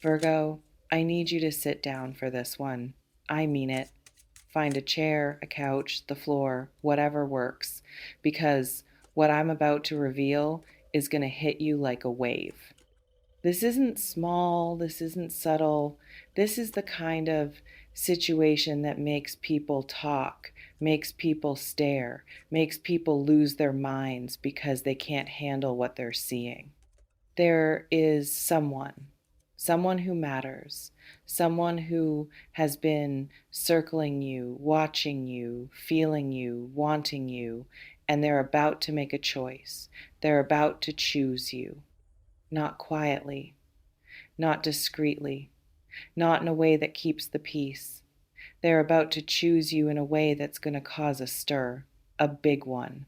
Virgo, I need you to sit down for this one. I mean it. Find a chair, a couch, the floor, whatever works, because what I'm about to reveal is going to hit you like a wave. This isn't small, this isn't subtle. This is the kind of situation that makes people talk, makes people stare, makes people lose their minds because they can't handle what they're seeing. There is someone who matters, someone who has been circling you, watching you, feeling you, wanting you, and they're about to make a choice. They're about to choose you, not quietly, not discreetly, not in a way that keeps the peace. They're about to choose you in a way that's going to cause a stir, a big one.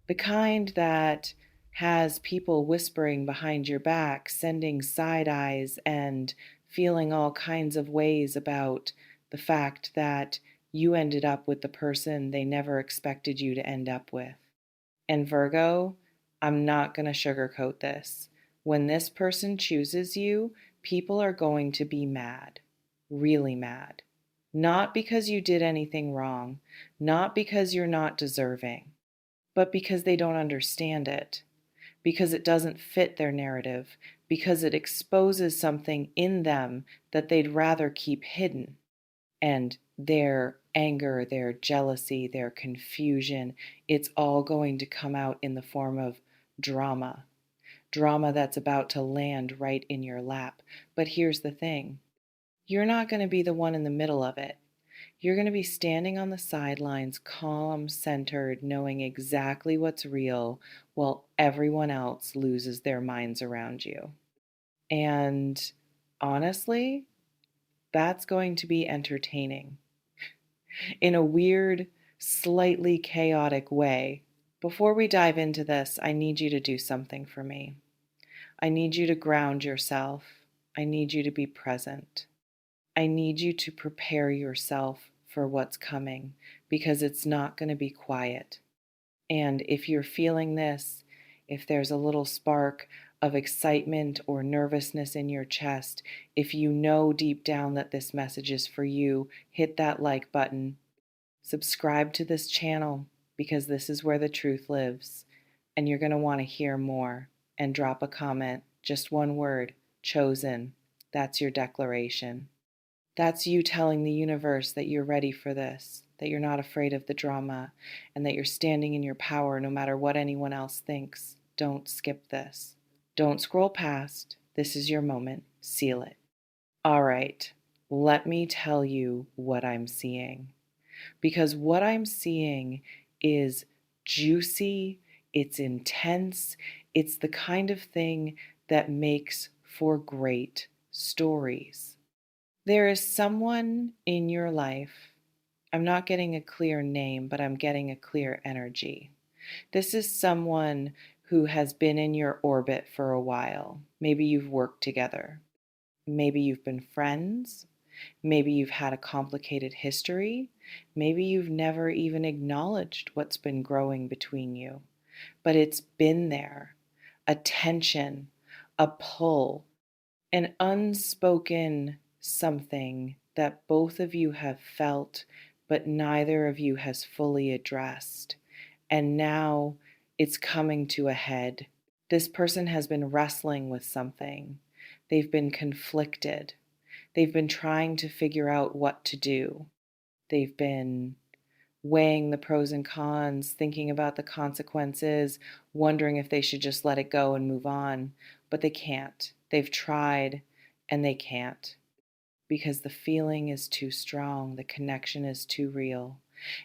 The kind that has people whispering behind your back, sending side eyes, and feeling all kinds of ways about the fact that you ended up with the person they never expected you to end up with. And Virgo, I'm not going to sugarcoat this. When this person chooses you, people are going to be mad, really mad. Not because you did anything wrong, not because you're not deserving, but because they don't understand it, because it doesn't fit their narrative, because it exposes something in them that they'd rather keep hidden. And their anger, their jealousy, their confusion, it's all going to come out in the form of drama. Drama that's about to land right in your lap. But here's the thing, you're not going to be the one in the middle of it. You're going to be standing on the sidelines, calm, centered, knowing exactly what's real while everyone else loses their minds around you. And honestly, that's going to be entertaining in a weird, slightly chaotic way. Before we dive into this, I need you to do something for me. I need you to ground yourself. I need you to be present. I need you to prepare yourself for what's coming because it's not going to be quiet. And if you're feeling this, if there's a little spark of excitement or nervousness in your chest, if you know deep down that this message is for you, hit that like button. Subscribe to this channel because this is where the truth lives. And you're going to want to hear more. And drop a comment, just one word, chosen. That's your declaration. That's you telling the universe that you're ready for this, that you're not afraid of the drama, and that you're standing in your power no matter what anyone else thinks. Don't skip this. Don't scroll past. This is your moment. Seal it. All right, let me tell you what I'm seeing. Because what I'm seeing is juicy, it's intense, it's the kind of thing that makes for great stories. There is someone in your life, I'm not getting a clear name, but I'm getting a clear energy. This is someone who has been in your orbit for a while. Maybe you've worked together. Maybe you've been friends. Maybe you've had a complicated history. Maybe you've never even acknowledged what's been growing between you. But it's been there. A tension, a pull, an unspoken something that both of you have felt, but neither of you has fully addressed. And now it's coming to a head. This person has been wrestling with something. They've been conflicted. They've been trying to figure out what to do. They've been weighing the pros and cons, thinking about the consequences, wondering if they should just let it go and move on. But they can't. They've tried and they can't because the feeling is too strong, the connection is too real.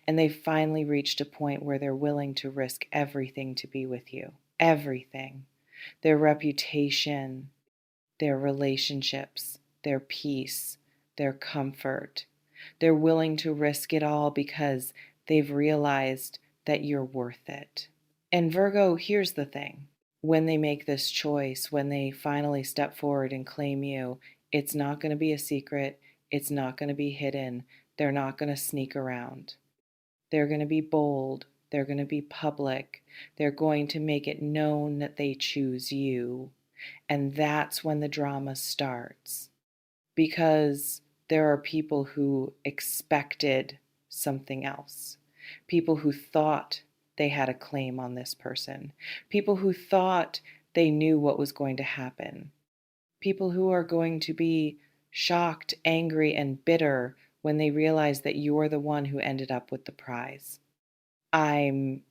And they've finally reached a point where they're willing to risk everything to be with you. Everything. Their reputation, their relationships, their peace, their comfort. They're willing to risk it all because they've realized that you're worth it. And Virgo, here's the thing. When they make this choice, when they finally step forward and claim you, it's not going to be a secret. It's not going to be hidden. They're not going to sneak around. They're going to be bold. They're going to be public. They're going to make it known that they choose you. And that's when the drama starts. because there are people who expected something else, people who thought they had a claim on this person, people who thought they knew what was going to happen, people who are going to be shocked, angry, and bitter when they realize that you're the one who ended up with the prize. I'm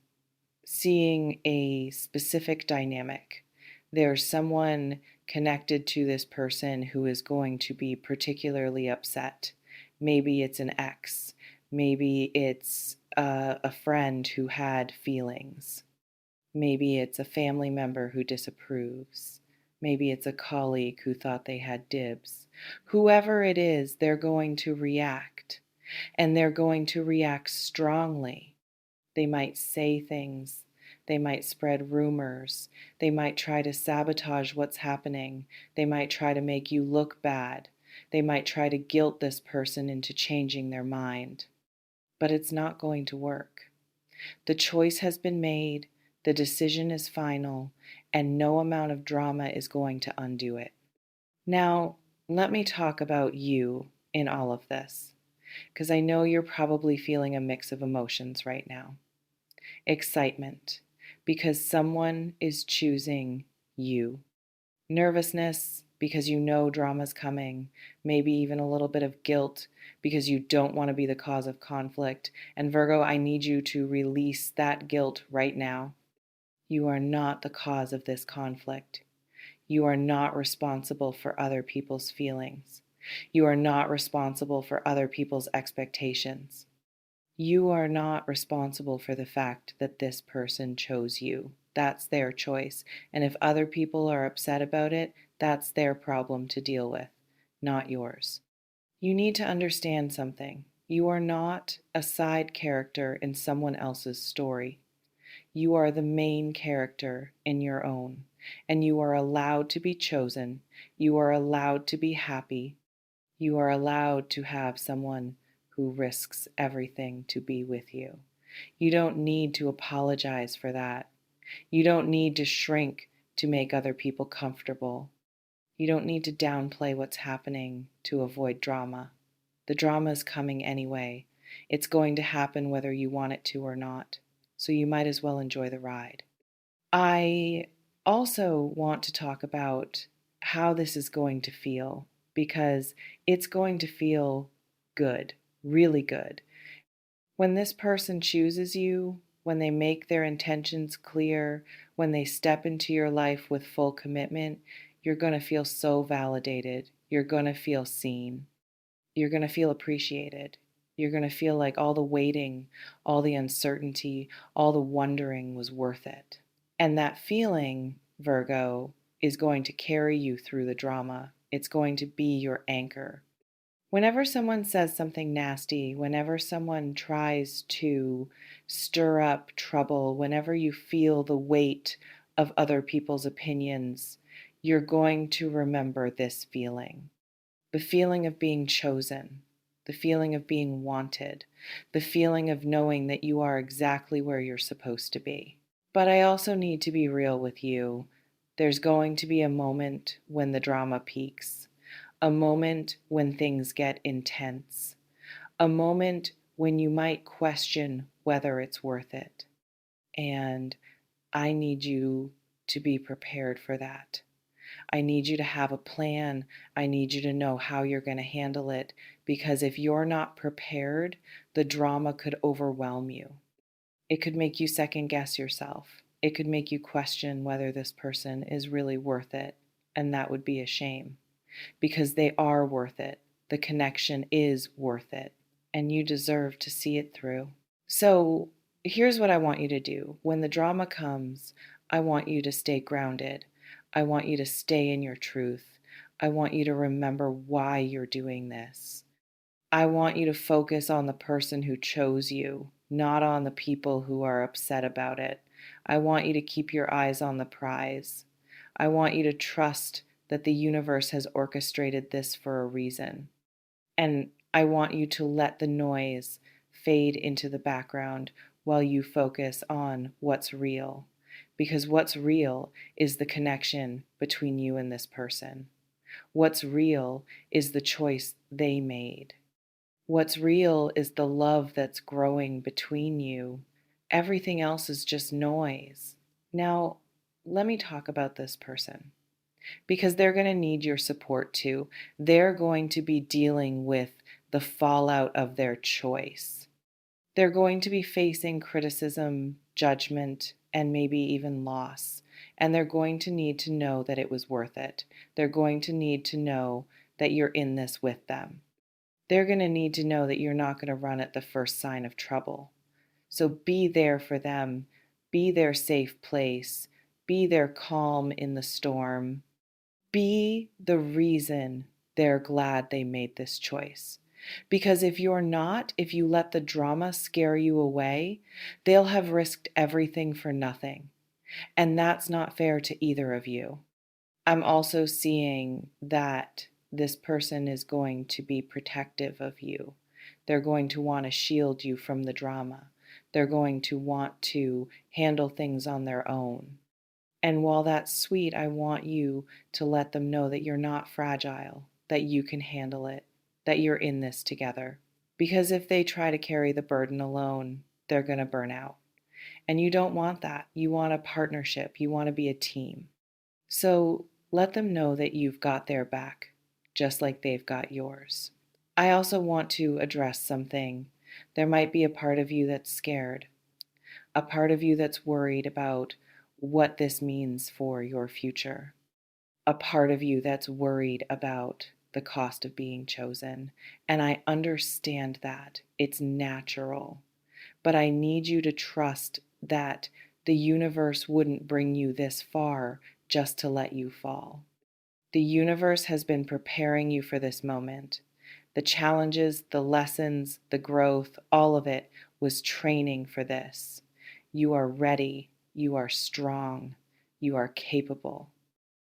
seeing a specific dynamic. There's someone connected to this person who is going to be particularly upset. Maybe it's an ex. Maybe it's a friend who had feelings. Maybe it's a family member who disapproves. Maybe it's a colleague who thought they had dibs. Whoever it is, they're going to react, and they're going to react strongly. They might say things. They might spread rumors. They might try to sabotage what's happening. They might try to make you look bad. They might try to guilt this person into changing their mind. But it's not going to work. The choice has been made, the decision is final, and no amount of drama is going to undo it. Now, let me talk about you in all of this, because I know you're probably feeling a mix of emotions right now. Excitement, because someone is choosing you. Nervousness, because you know drama's coming. Maybe even a little bit of guilt, because you don't want to be the cause of conflict. And Virgo, I need you to release that guilt right now. You are not the cause of this conflict. You are not responsible for other people's feelings. You are not responsible for other people's expectations. You are not responsible for the fact that this person chose you. That's their choice. And if other people are upset about it, that's their problem to deal with, not yours. You need to understand something. You are not a side character in someone else's story. You are the main character in your own, and you are allowed to be chosen. You are allowed to be happy. You are allowed to have someone who risks everything to be with you. You don't need to apologize for that. You don't need to shrink to make other people comfortable. You don't need to downplay what's happening to avoid drama. The drama is coming anyway. It's going to happen whether you want it to or not. So you might as well enjoy the ride. I also want to talk about how this is going to feel, because it's going to feel good, really good. When this person chooses you, when they make their intentions clear, when they step into your life with full commitment, you're going to feel so validated. You're going to feel seen. You're going to feel appreciated. You're going to feel like all the waiting, all the uncertainty, all the wondering was worth it. And that feeling, Virgo, is going to carry you through the drama. It's going to be your anchor. Whenever someone says something nasty, whenever someone tries to stir up trouble, whenever you feel the weight of other people's opinions, you're going to remember this feeling. The feeling of being chosen, the feeling of being wanted, the feeling of knowing that you are exactly where you're supposed to be. But I also need to be real with you. There's going to be a moment when the drama peaks, a moment when things get intense, a moment when you might question whether it's worth it. And I need you to be prepared for that. I need you to have a plan. I need you to know how you're going to handle it, because if you're not prepared, the drama could overwhelm you. It could make you second guess yourself. It could make you question whether this person is really worth it, and that would be a shame, because they are worth it. The connection is worth it, and you deserve to see it through. So here's what I want you to do. When the drama comes, I want you to stay grounded. I want you to stay in your truth. I want you to remember why you're doing this. I want you to focus on the person who chose you, not on the people who are upset about it. I want you to keep your eyes on the prize. I want you to trust that the universe has orchestrated this for a reason. And I want you to let the noise fade into the background while you focus on what's real. Because what's real is the connection between you and this person. What's real is the choice they made. What's real is the love that's growing between you. Everything else is just noise. Now, let me talk about this person because they're going to need your support too. They're going to be dealing with the fallout of their choice. They're going to be facing criticism, judgment, and maybe even loss. And they're going to need to know that it was worth it. They're going to need to know that you're in this with them. They're going to need to know that you're not going to run at the first sign of trouble. So be there for them. Be their safe place. Be their calm in the storm. Be the reason they're glad they made this choice. Because if you're not, if you let the drama scare you away, they'll have risked everything for nothing. And that's not fair to either of you. I'm also seeing that this person is going to be protective of you. They're going to want to shield you from the drama. They're going to want to handle things on their own. And while that's sweet, I want you to let them know that you're not fragile, that you can handle it, that you're in this together. Because if they try to carry the burden alone, they're going to burn out. And you don't want that. You want a partnership. You want to be a team. So let them know that you've got their back, just like they've got yours. I also want to address something. There might be a part of you that's scared, a part of you that's worried about what this means for your future, a part of you that's worried about the cost of being chosen. And I understand that. It's natural. But I need you to trust that the universe wouldn't bring you this far just to let you fall. The universe has been preparing you for this moment. The challenges, the lessons, the growth, all of it was training for this. You are ready, you are strong, you are capable,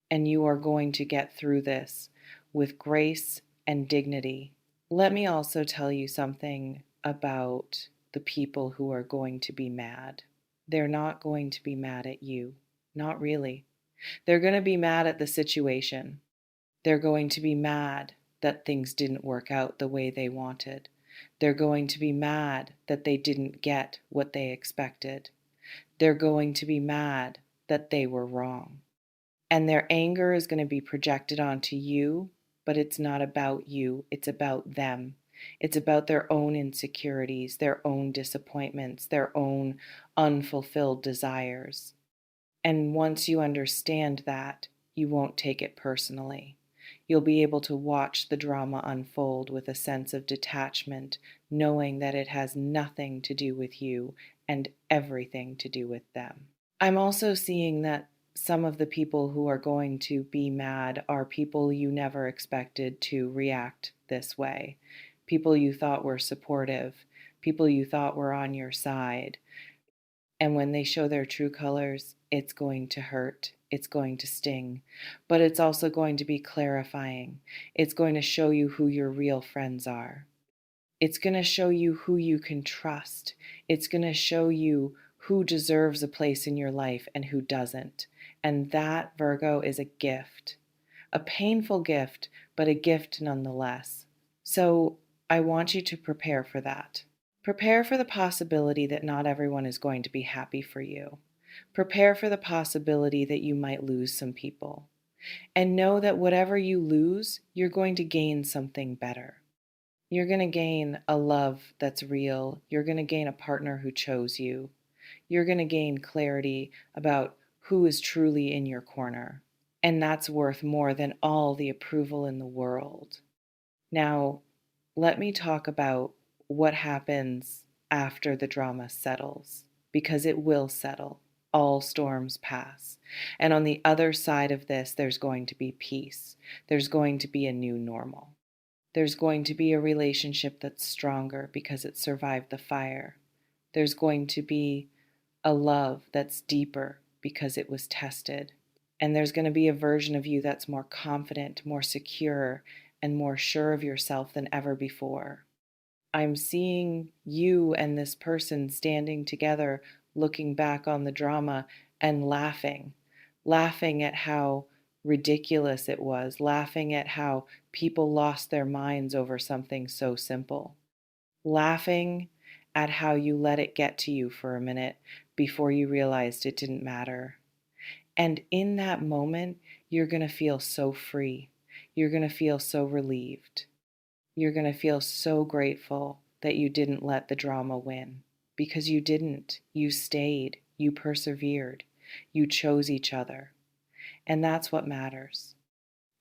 and you are going to get through this with grace and dignity. Let me also tell you something about the people who are going to be mad. They're not going to be mad at you. Not really. They're going to be mad at the situation. They're going to be mad that things didn't work out the way they wanted. They're going to be mad that they didn't get what they expected. They're going to be mad that they were wrong. And their anger is going to be projected onto you, but it's not about you. It's about them. It's about their own insecurities, their own disappointments, their own unfulfilled desires. And once you understand that, you won't take it personally. You'll be able to watch the drama unfold with a sense of detachment, knowing that it has nothing to do with you and everything to do with them. I'm also seeing that some of the people who are going to be mad are people you never expected to react this way. People you thought were supportive, people you thought were on your side. And when they show their true colors, it's going to hurt. It's going to sting. But it's also going to be clarifying. It's going to show you who your real friends are. It's going to show you who you can trust. It's going to show you who deserves a place in your life and who doesn't. And that, Virgo, is a gift. A painful gift, but a gift nonetheless. So I want you to prepare for that. Prepare for the possibility that not everyone is going to be happy for you. Prepare for the possibility that you might lose some people. And know that whatever you lose, you're going to gain something better. You're going to gain a love that's real. You're going to gain a partner who chose you. You're going to gain clarity about who is truly in your corner. And that's worth more than all the approval in the world. Now, let me talk about what happens after the drama settles, because it will settle. All storms pass. And on the other side of this, there's going to be peace. There's going to be a new normal. There's going to be a relationship that's stronger because it survived the fire. There's going to be a love that's deeper because it was tested. And there's going to be a version of you that's more confident, more secure, and more sure of yourself than ever before. I'm seeing you and this person standing together, looking back on the drama and laughing at how ridiculous it was, laughing at how people lost their minds over something so simple, laughing at how you let it get to you for a minute before you realized it didn't matter. And in that moment, you're going to feel so free. You're going to feel so relieved. You're going to feel so grateful that you didn't let the drama win, because you didn't. You stayed. You persevered. You chose each other. And that's what matters.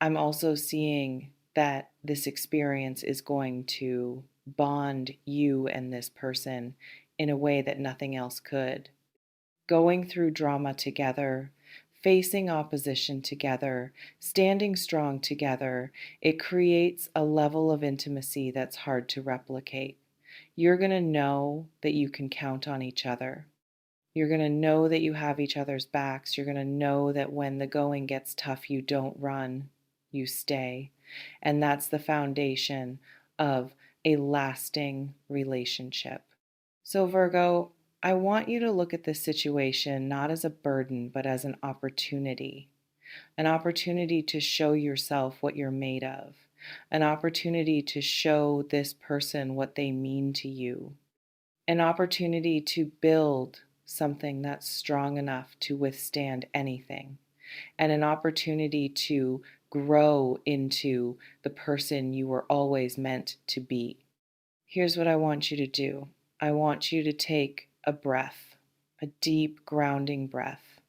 I'm also seeing that this experience is going to bond you and this person in a way that nothing else could. Going through drama together, facing opposition together, standing strong together, it creates a level of intimacy that's hard to replicate. You're going to know that you can count on each other. You're going to know that you have each other's backs. You're going to know that when the going gets tough, you don't run, you stay. And that's the foundation of a lasting relationship. So, Virgo, I want you to look at this situation not as a burden, but as an opportunity to show yourself what you're made of, an opportunity to show this person what they mean to you, an opportunity to build something that's strong enough to withstand anything, and an opportunity to grow into the person you were always meant to be. Here's what I want you to do. I want you to take a breath, a deep grounding breath.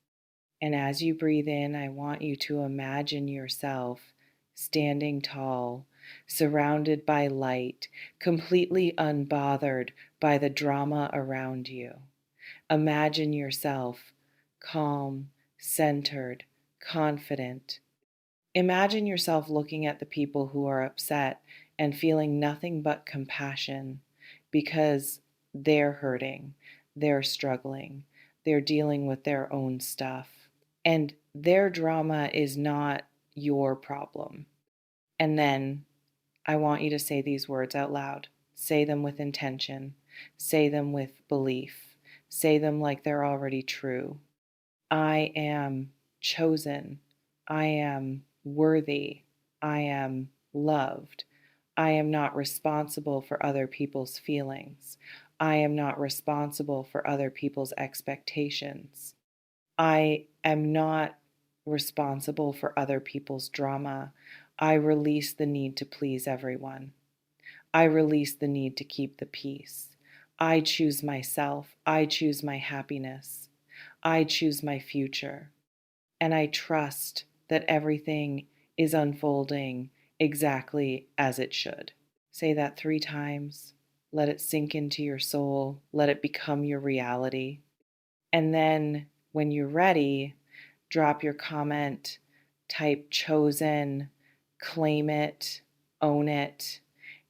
And as you breathe in, I want you to imagine yourself standing tall, surrounded by light, completely unbothered by the drama around you. Imagine yourself calm, centered, confident. Imagine yourself looking at the people who are upset and feeling nothing but compassion because they're hurting, they're struggling, they're dealing with their own stuff, and their drama is not your problem. And then I want you to say these words out loud. Say them with intention, say them with belief, say them like they're already true. I am chosen. I am worthy. I am loved. I am not responsible for other people's feelings. I am not responsible for other people's expectations. I am not responsible for other people's drama. I release the need to please everyone. I release the need to keep the peace. I choose myself. I choose my happiness. I choose my future. And I trust that everything is unfolding exactly as it should. Say that 3 times. Let it sink into your soul. Let it become your reality. And then when you're ready, drop your comment, type chosen, claim it, own it,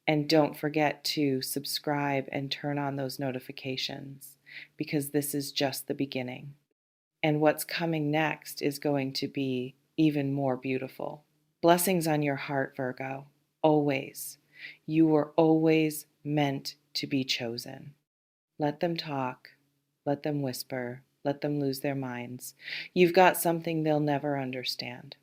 and don't forget to subscribe and turn on those notifications, because this is just the beginning. And what's coming next is going to be even more beautiful. Blessings on your heart, Virgo. Always. You were always meant to be chosen. Let them talk. Let them whisper. Let them lose their minds. You've got something they'll never understand.